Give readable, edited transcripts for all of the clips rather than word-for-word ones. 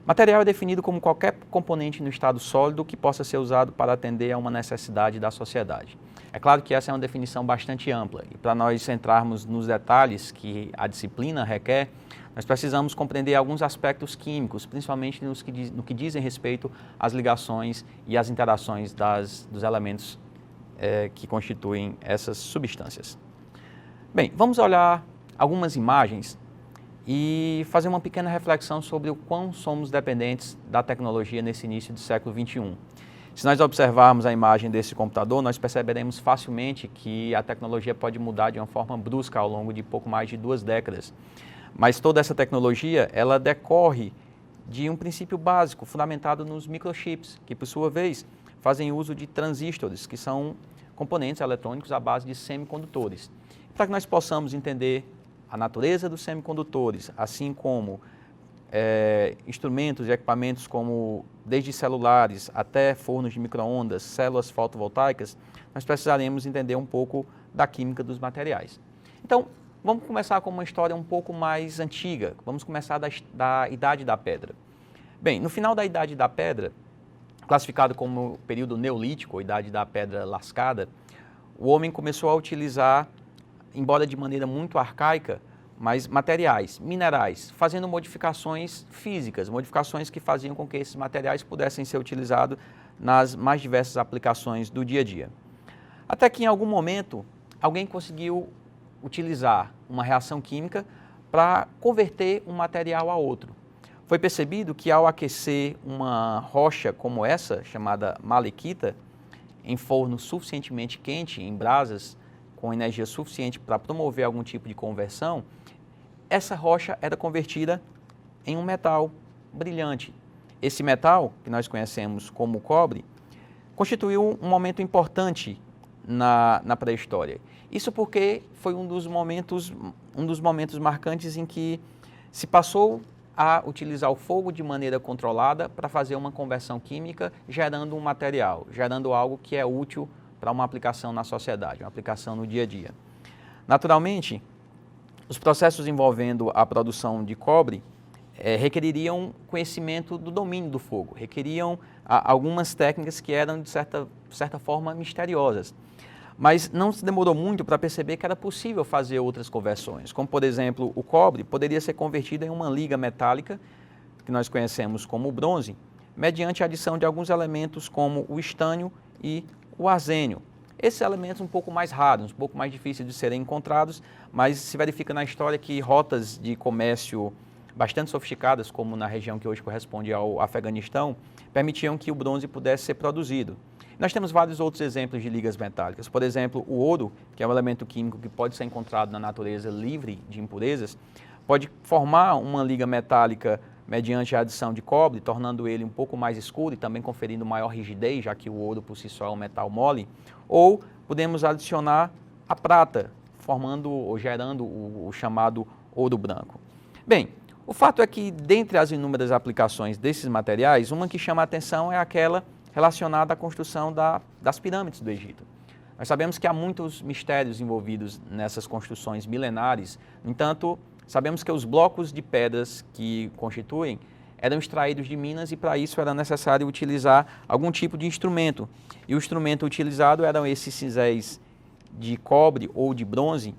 Material é definido como qualquer componente no estado sólido que possa ser usado para atender a uma necessidade da sociedade. É claro que essa é uma definição bastante ampla e para nós entrarmos nos detalhes que a disciplina requer, nós precisamos compreender alguns aspectos químicos, principalmente no que dizem respeito às ligações e às interações dos elementos que constituem essas substâncias. Bem, vamos olhar algumas imagens e fazer uma pequena reflexão sobre o quão somos dependentes da tecnologia nesse início do século XXI. Se nós observarmos a imagem desse computador, nós perceberemos facilmente que a tecnologia pode mudar de uma forma brusca ao longo de pouco mais de 2 décadas. Mas toda essa tecnologia, ela decorre de um princípio básico, fundamentado nos microchips, que por sua vez fazem uso de transistores, que são componentes eletrônicos à base de semicondutores. Para que nós possamos entender a natureza dos semicondutores, assim como instrumentos e equipamentos como desde celulares até fornos de micro-ondas, células fotovoltaicas, nós precisaremos entender um pouco da química dos materiais. Então, vamos começar com uma história um pouco mais antiga, vamos começar da Idade da Pedra. Bem, no final da Idade da Pedra, classificado como período neolítico, ou Idade da Pedra Lascada, o homem começou a utilizar, embora de maneira muito arcaica, mas materiais, minerais, fazendo modificações físicas, modificações que faziam com que esses materiais pudessem ser utilizados nas mais diversas aplicações do dia a dia. Até que em algum momento, alguém conseguiu utilizar uma reação química para converter um material a outro. Foi percebido que ao aquecer uma rocha como essa, chamada malaquita, em forno suficientemente quente, em brasas, com energia suficiente para promover algum tipo de conversão, essa rocha era convertida em um metal brilhante. Esse metal, que nós conhecemos como cobre, constituiu um momento importante na pré-história. Isso porque foi um dos momentos marcantes em que se passou a utilizar o fogo de maneira controlada para fazer uma conversão química, gerando um material, gerando algo que é útil para uma aplicação na sociedade, uma aplicação no dia a dia. Naturalmente, os processos envolvendo a produção de cobre requereriam conhecimento do domínio do fogo, requeriam algumas técnicas que eram, de certa forma, misteriosas. Mas não se demorou muito para perceber que era possível fazer outras conversões, como, por exemplo, o cobre poderia ser convertido em uma liga metálica, que nós conhecemos como o bronze, mediante a adição de alguns elementos como o estânio e o arsênio. Esses elementos um pouco mais raros, um pouco mais difíceis de serem encontrados, mas se verifica na história que rotas de comércio bastante sofisticadas, como na região que hoje corresponde ao Afeganistão, permitiam que o bronze pudesse ser produzido. Nós temos vários outros exemplos de ligas metálicas. Por exemplo, o ouro, que é um elemento químico que pode ser encontrado na natureza livre de impurezas, pode formar uma liga metálica mediante a adição de cobre, tornando ele um pouco mais escuro e também conferindo maior rigidez, já que o ouro por si só é um metal mole, ou podemos adicionar a prata, formando ou gerando o chamado ouro branco. Bem, o fato é que, dentre as inúmeras aplicações desses materiais, uma que chama a atenção é aquela relacionada à construção das pirâmides do Egito. Nós sabemos que há muitos mistérios envolvidos nessas construções milenares, no entanto, sabemos que os blocos de pedras que constituem eram extraídos de minas e para isso era necessário utilizar algum tipo de instrumento. E o instrumento utilizado eram esses cinzéis de cobre ou de bronze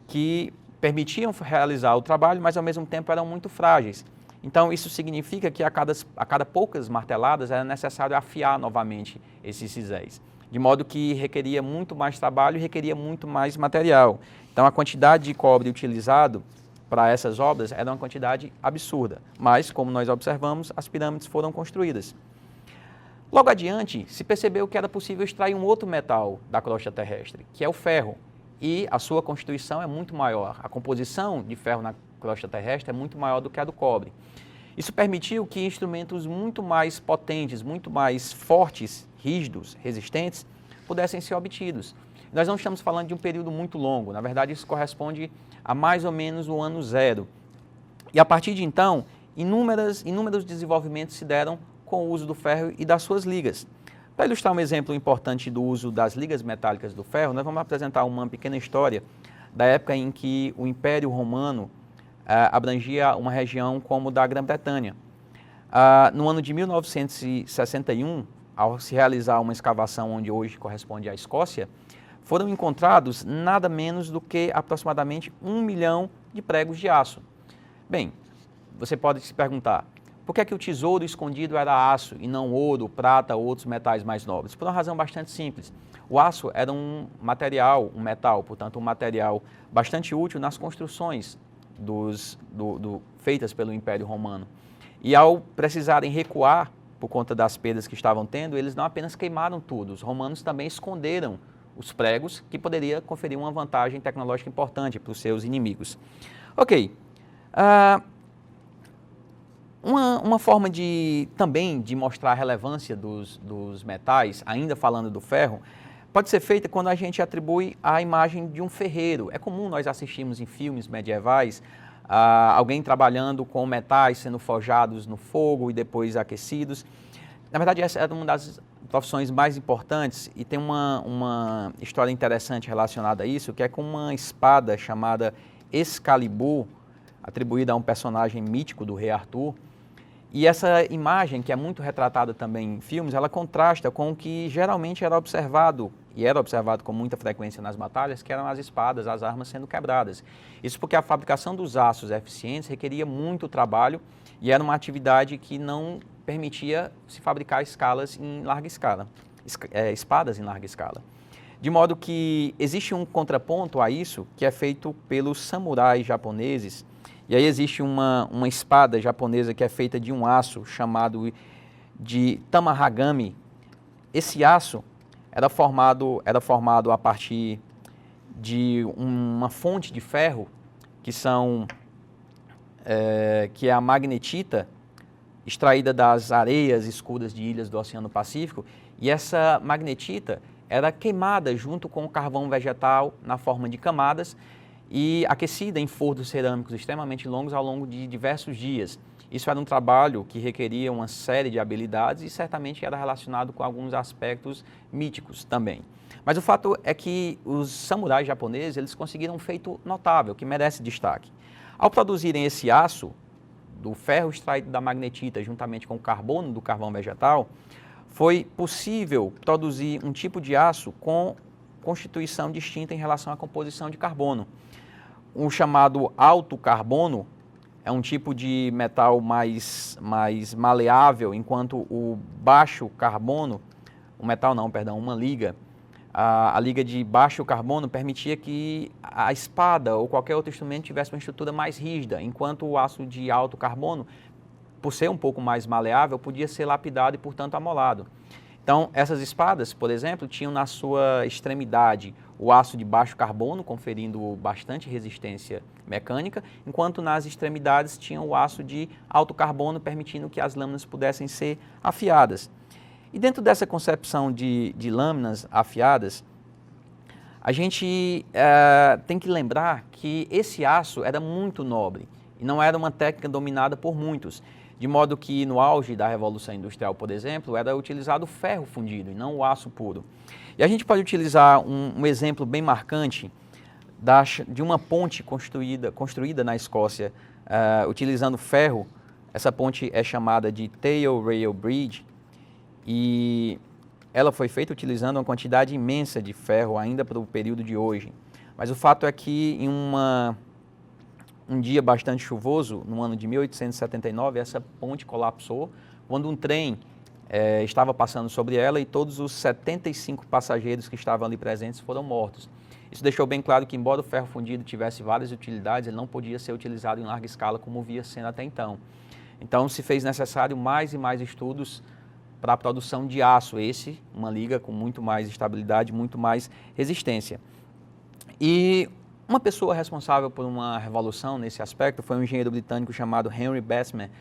que permitiam realizar o trabalho, mas ao mesmo tempo eram muito frágeis. Então isso significa que a cada poucas marteladas era necessário afiar novamente esses cinzéis, de modo que requeria muito mais trabalho e requeria muito mais material. Então a quantidade de cobre utilizado para essas obras era uma quantidade absurda, mas, como nós observamos, as pirâmides foram construídas. Logo adiante, se percebeu que era possível extrair um outro metal da crosta terrestre, que é o ferro, e a sua constituição é muito maior. A composição de ferro na crosta terrestre é muito maior do que a do cobre. Isso permitiu que instrumentos muito mais potentes, muito mais fortes, rígidos, resistentes, pudessem ser obtidos. Nós não estamos falando de um período muito longo, na verdade isso corresponde a mais ou menos o ano zero. E a partir de então, inúmeros desenvolvimentos se deram com o uso do ferro e das suas ligas. Para ilustrar um exemplo importante do uso das ligas metálicas do ferro, nós vamos apresentar uma pequena história da época em que o Império Romano abrangia uma região como da Grã-Bretanha. No ano de 1961, ao se realizar uma escavação onde hoje corresponde à Escócia, foram encontrados nada menos do que aproximadamente 1 milhão de pregos de aço. Bem, você pode se perguntar, por que é que o tesouro escondido era aço e não ouro, prata ou outros metais mais nobres? Por uma razão bastante simples. O aço era um material, um metal, portanto um material bastante útil nas construções feitas pelo Império Romano. E ao precisarem recuar por conta das perdas que estavam tendo, eles não apenas queimaram tudo, os romanos também esconderam os pregos, que poderia conferir uma vantagem tecnológica importante para os seus inimigos. Ok. Uma forma também de mostrar a relevância dos metais, ainda falando do ferro, pode ser feita quando a gente atribui a imagem de um ferreiro. É comum nós assistirmos em filmes medievais alguém trabalhando com metais sendo forjados no fogo e depois aquecidos. Na verdade, essa é uma das profissões mais importantes e tem uma história interessante relacionada a isso, que é com uma espada chamada Excalibur, atribuída a um personagem mítico do rei Arthur. E essa imagem, que é muito retratada também em filmes, ela contrasta com o que geralmente era observado com muita frequência nas batalhas, que eram as espadas, as armas sendo quebradas. Isso porque a fabricação dos aços eficientes requeria muito trabalho e era uma atividade que não permitia se fabricar espadas em larga escala. De modo que existe um contraponto a isso, que é feito pelos samurais japoneses. E aí existe uma espada japonesa que é feita de um aço chamado de Tamahagami. Esse aço era formado a partir de uma fonte de ferro, que é a magnetita, extraída das areias escuras de ilhas do Oceano Pacífico, e essa magnetita era queimada junto com o carvão vegetal na forma de camadas e aquecida em fornos cerâmicos extremamente longos ao longo de diversos dias. Isso era um trabalho que requeria uma série de habilidades e certamente era relacionado com alguns aspectos míticos também. Mas o fato é que os samurais japoneses eles conseguiram um feito notável, que merece destaque. Ao produzirem esse aço, do ferro extraído da magnetita juntamente com o carbono do carvão vegetal, foi possível produzir um tipo de aço com constituição distinta em relação à composição de carbono. O chamado alto carbono é um tipo de metal mais maleável, enquanto o baixo carbono, uma liga, a liga de baixo carbono permitia que a espada ou qualquer outro instrumento tivesse uma estrutura mais rígida, enquanto o aço de alto carbono, por ser um pouco mais maleável, podia ser lapidado e, portanto, amolado. Então, essas espadas, por exemplo, tinham na sua extremidade o aço de baixo carbono, conferindo bastante resistência mecânica, enquanto nas extremidades tinham o aço de alto carbono, permitindo que as lâminas pudessem ser afiadas. E dentro dessa concepção de lâminas afiadas, a gente tem que lembrar que esse aço era muito nobre e não era uma técnica dominada por muitos. De modo que no auge da Revolução Industrial, por exemplo, era utilizado o ferro fundido e não o aço puro. E a gente pode utilizar um exemplo bem marcante de uma ponte construída na Escócia utilizando ferro. Essa ponte é chamada de Tail Rail Bridge e ela foi feita utilizando uma quantidade imensa de ferro ainda para o período de hoje. Mas o fato é que em um dia bastante chuvoso, no ano de 1879, essa ponte colapsou quando um trem estava passando sobre ela e todos os 75 passageiros que estavam ali presentes foram mortos. Isso deixou bem claro que, embora o ferro fundido tivesse várias utilidades, ele não podia ser utilizado em larga escala como via sendo até então. Então, se fez necessário mais e mais estudos para a produção de aço, uma liga com muito mais estabilidade, muito mais resistência. E uma pessoa responsável por uma revolução nesse aspecto foi um engenheiro britânico chamado Henry Bessemer,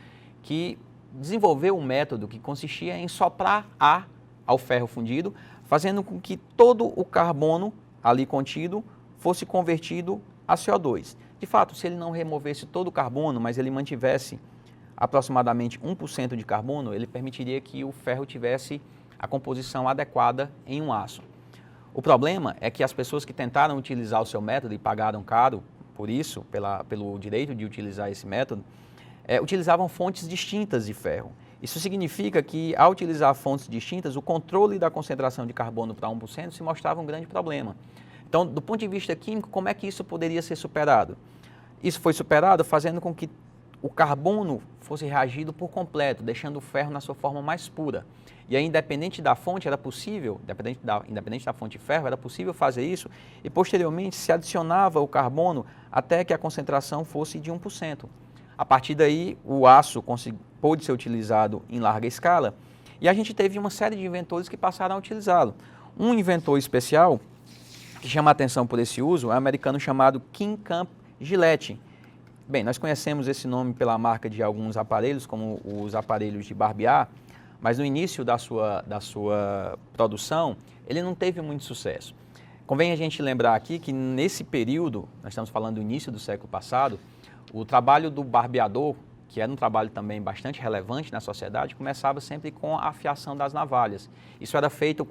que desenvolveu um método que consistia em soprar ar ao ferro fundido, fazendo com que todo o carbono ali contido fosse convertido a CO2. De fato, se ele não removesse todo o carbono, mas ele mantivesse aproximadamente 1% de carbono, ele permitiria que o ferro tivesse a composição adequada em um aço. O problema é que as pessoas que tentaram utilizar o seu método e pagaram caro por isso, pelo direito de utilizar esse método, utilizavam fontes distintas de ferro. Isso significa que, ao utilizar fontes distintas, o controle da concentração de carbono para 1% se mostrava um grande problema. Então, do ponto de vista químico, como é que isso poderia ser superado? Isso foi superado fazendo com que o carbono fosse reagido por completo, deixando o ferro na sua forma mais pura. E aí, independente da fonte, era possível, independente da fonte de ferro, era possível fazer isso e, posteriormente, se adicionava o carbono até que a concentração fosse de 1%. A partir daí, o aço pôde ser utilizado em larga escala e a gente teve uma série de inventores que passaram a utilizá-lo. Um inventor especial que chama a atenção por esse uso é um americano chamado Kincamp Gillette. Bem, nós conhecemos esse nome pela marca de alguns aparelhos, como os aparelhos de barbear, mas no início da sua produção, ele não teve muito sucesso. Convém a gente lembrar aqui que nesse período, nós estamos falando do início do século passado, o trabalho do barbeador, que era um trabalho também bastante relevante na sociedade, começava sempre com a afiação das navalhas. Isso era feito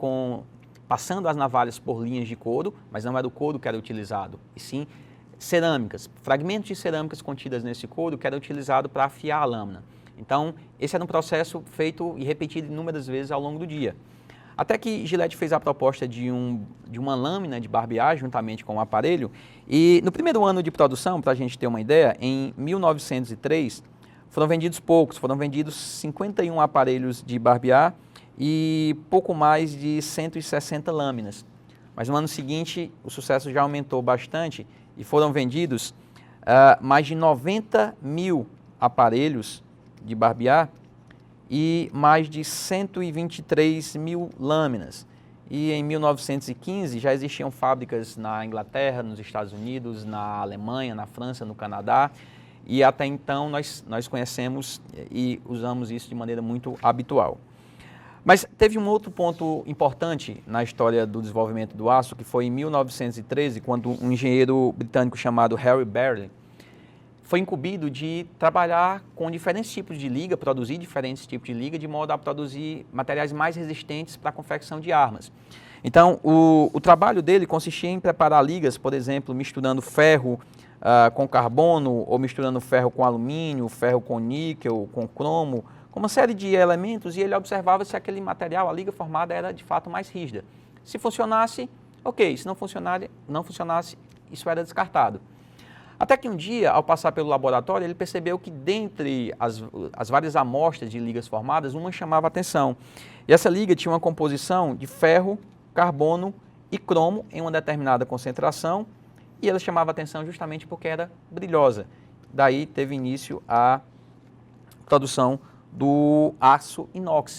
passando as navalhas por linhas de couro, mas não era o couro que era utilizado, e sim cerâmicas, fragmentos de cerâmicas contidas nesse couro que era utilizado para afiar a lâmina. Então, esse era um processo feito e repetido inúmeras vezes ao longo do dia. Até que Gillette fez a proposta de uma lâmina de barbear juntamente com o aparelho e no primeiro ano de produção, para a gente ter uma ideia, em 1903, foram vendidos poucos, foram vendidos 51 aparelhos de barbear e pouco mais de 160 lâminas. Mas no ano seguinte, o sucesso já aumentou bastante e foram vendidos mais de 90 mil aparelhos de barbear e mais de 123 mil lâminas. E em 1915 já existiam fábricas na Inglaterra, nos Estados Unidos, na Alemanha, na França, no Canadá. E até então nós conhecemos e usamos isso de maneira muito habitual. Mas teve um outro ponto importante na história do desenvolvimento do aço, que foi em 1913, quando um engenheiro britânico chamado Harry Barry foi incumbido de trabalhar com diferentes tipos de liga, produzir diferentes tipos de liga, de modo a produzir materiais mais resistentes para a confecção de armas. Então, o trabalho dele consistia em preparar ligas, por exemplo, misturando ferro com carbono, ou misturando ferro com alumínio, ferro com níquel, com cromo, com uma série de elementos, e ele observava se aquele material, a liga formada, era de fato mais rígida. Se funcionasse, ok. Se não funcionasse, isso era descartado. Até que um dia, ao passar pelo laboratório, ele percebeu que dentre as várias amostras de ligas formadas, uma chamava a atenção. E essa liga tinha uma composição de ferro, carbono e cromo em uma determinada concentração, e ela chamava a atenção justamente porque era brilhosa. Daí teve início a produção do aço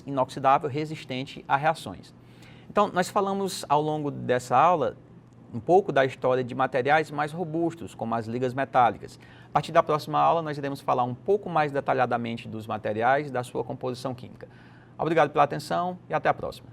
inoxidável, resistente a reações. Então, nós falamos ao longo dessa aula um pouco da história de materiais mais robustos, como as ligas metálicas. A partir da próxima aula, nós iremos falar um pouco mais detalhadamente dos materiais e da sua composição química. Obrigado pela atenção e até a próxima.